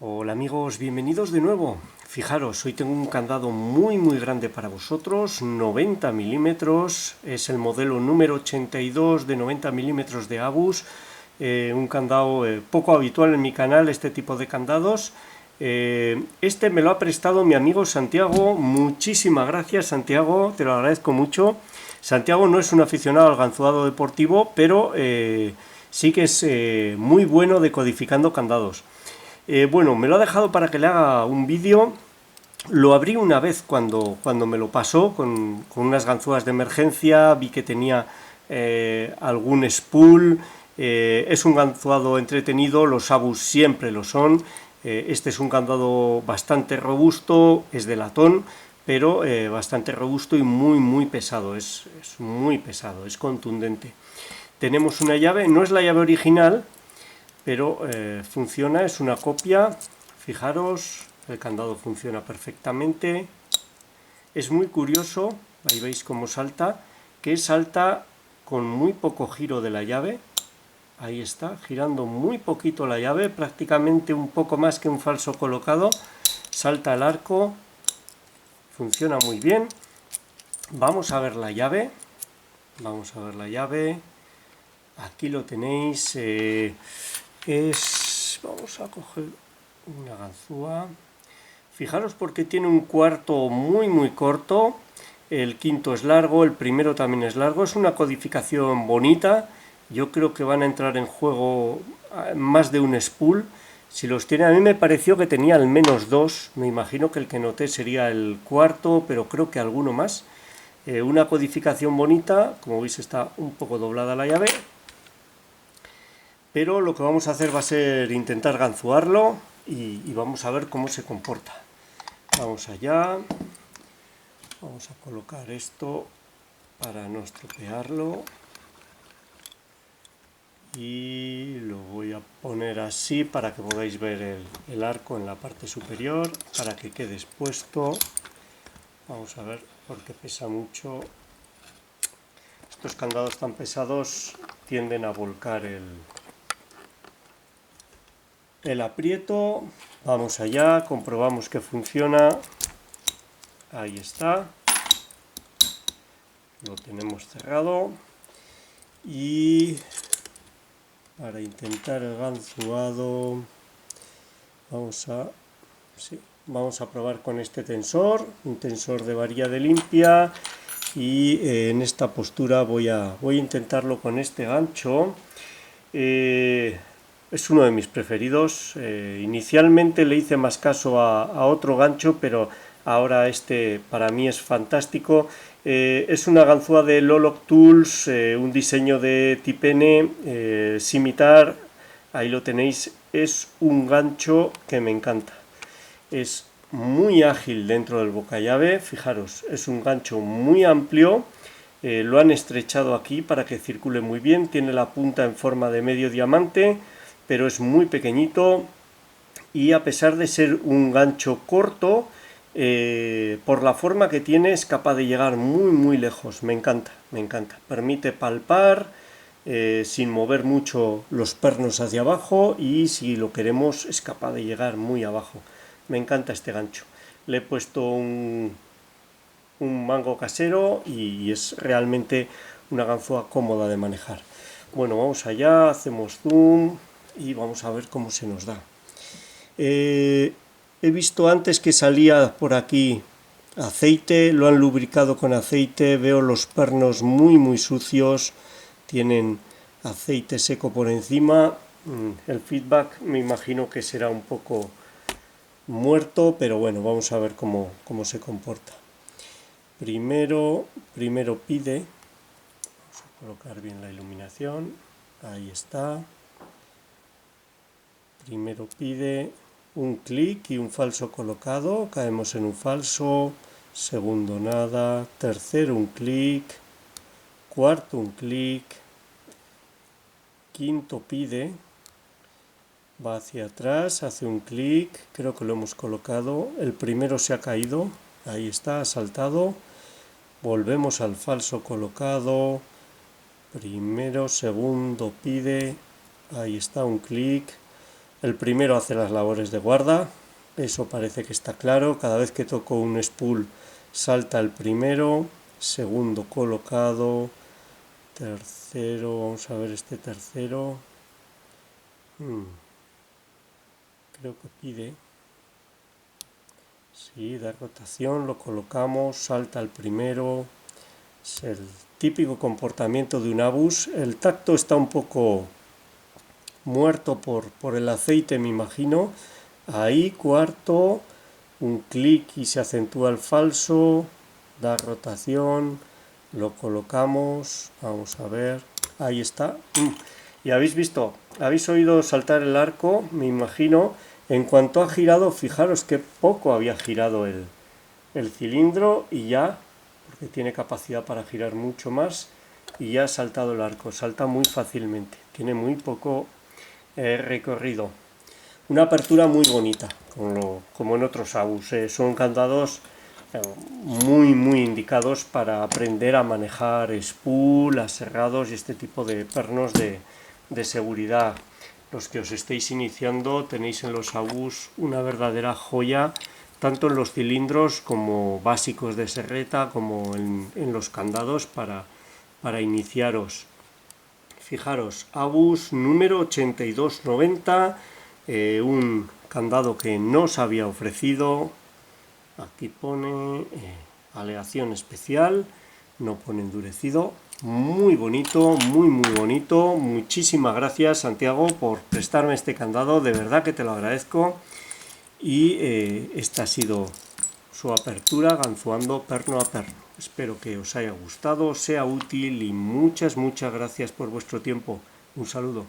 Hola amigos, bienvenidos de nuevo. Fijaros, hoy tengo un candado muy grande para vosotros, 90 milímetros, es el modelo número 82 de 90 milímetros de Abus, un candado poco habitual en mi canal, este tipo de candados. Este me lo ha prestado mi amigo Santiago, muchísimas gracias Santiago, te lo agradezco mucho. Santiago no es un aficionado al ganzúado deportivo, pero sí que es muy bueno decodificando candados. Bueno, me lo ha dejado para que le haga un vídeo. Lo abrí una vez cuando me lo pasó con unas ganzúas de emergencia, vi que tenía algún spool. Es un ganzuado entretenido, los Abus siempre lo son. Este es un candado bastante robusto, es de latón, pero bastante robusto y muy pesado, es muy pesado, es contundente. Tenemos una llave, no es la llave original, pero funciona, es una copia. Fijaros, el candado funciona perfectamente. Es muy curioso, ahí veis cómo salta, que salta con muy poco giro de la llave. Ahí está, girando muy poquito la llave, prácticamente un poco más que un falso colocado. Salta el arco, funciona muy bien. Vamos a ver la llave. Vamos a ver la llave. Aquí lo tenéis. Vamos a coger una ganzúa. Fijaros porque tiene un cuarto muy corto, el quinto es largo, el primero también es largo, es una codificación bonita. Yo creo que van a entrar en juego más de un spool. Si los tiene, a mí me pareció que tenía al menos dos, me imagino que el que noté sería el cuarto, pero creo que alguno más. Una codificación bonita, como veis está un poco doblada la llave. Pero lo que vamos a hacer va a ser intentar ganzuarlo y vamos a ver cómo se comporta. Vamos allá. Vamos a colocar esto para no estropearlo. Y lo voy a poner así para que podáis ver el arco en la parte superior, para que quede expuesto. Vamos a ver, porque pesa mucho. Estos candados tan pesados tienden a volcar el aprieto. Vamos allá, comprobamos que funciona. Ahí está, lo tenemos cerrado y para intentar el ganzuado vamos a probar con este tensor, un tensor de varilla de limpia, y en esta postura voy a intentarlo con este gancho. Es uno de mis preferidos. Inicialmente le hice más caso a otro gancho, pero ahora este para mí es fantástico. Es una ganzúa de Loloc Tools, un diseño de Tipene, Scimitar. Ahí lo tenéis. Es un gancho que me encanta. Es muy ágil dentro del bocallave. Fijaros, es un gancho muy amplio. Lo han estrechado aquí para que circule muy bien. Tiene la punta en forma de medio diamante, pero es muy pequeñito. Y a pesar de ser un gancho corto, por la forma que tiene es capaz de llegar muy lejos. Me encanta, me encanta. Permite palpar sin mover mucho los pernos hacia abajo, y si lo queremos es capaz de llegar muy abajo. Me encanta este gancho. Le he puesto un mango casero y es realmente una ganzúa cómoda de manejar. Bueno, vamos allá, hacemos zoom y vamos a ver cómo se nos da. He visto antes que salía por aquí aceite, lo han lubricado con aceite, veo los pernos muy sucios, tienen aceite seco por encima. El feedback me imagino que será un poco muerto, pero bueno, vamos a ver cómo se comporta. Primero pide, vamos a colocar bien la iluminación, ahí está. Primero pide un clic y un falso colocado, caemos en un falso. Segundo nada, tercero un clic, cuarto un clic, quinto pide, va hacia atrás, hace un clic, creo que lo hemos colocado. El primero se ha caído, ahí está, ha saltado. Volvemos al falso colocado, primero, segundo pide, ahí está un clic, El primero hace las labores de guarda, eso parece que está claro. Cada vez que toco un spool salta el primero, segundo colocado, tercero, vamos a ver este tercero. Creo que pide. Sí, da rotación, lo colocamos, salta el primero. Es el típico comportamiento de un Abus. El tacto está un poco muerto por el aceite, me imagino. Ahí, cuarto, un clic y se acentúa el falso, da rotación, lo colocamos, vamos a ver, ahí está. Y habéis visto, habéis oído saltar el arco, me imagino. En cuanto ha girado, fijaros que poco había girado el cilindro y ya, porque tiene capacidad para girar mucho más, y ya ha saltado el arco, salta muy fácilmente, tiene muy poco recorrido. Una apertura muy bonita, como en otros Abus. Son candados muy indicados para aprender a manejar spool, aserrados y este tipo de pernos de seguridad. Los que os estéis iniciando tenéis en los Abus una verdadera joya, tanto en los cilindros como básicos de serreta, como en los candados para iniciaros. Fijaros, Abus número 8290, un candado que no os había ofrecido. Aquí pone aleación especial, no pone endurecido. Muy bonito, muy bonito. Muchísimas gracias, Santiago, por prestarme este candado, de verdad que te lo agradezco. Y esta ha sido su apertura ganzuando perno a perno. Espero que os haya gustado, sea útil y muchas gracias por vuestro tiempo. Un saludo.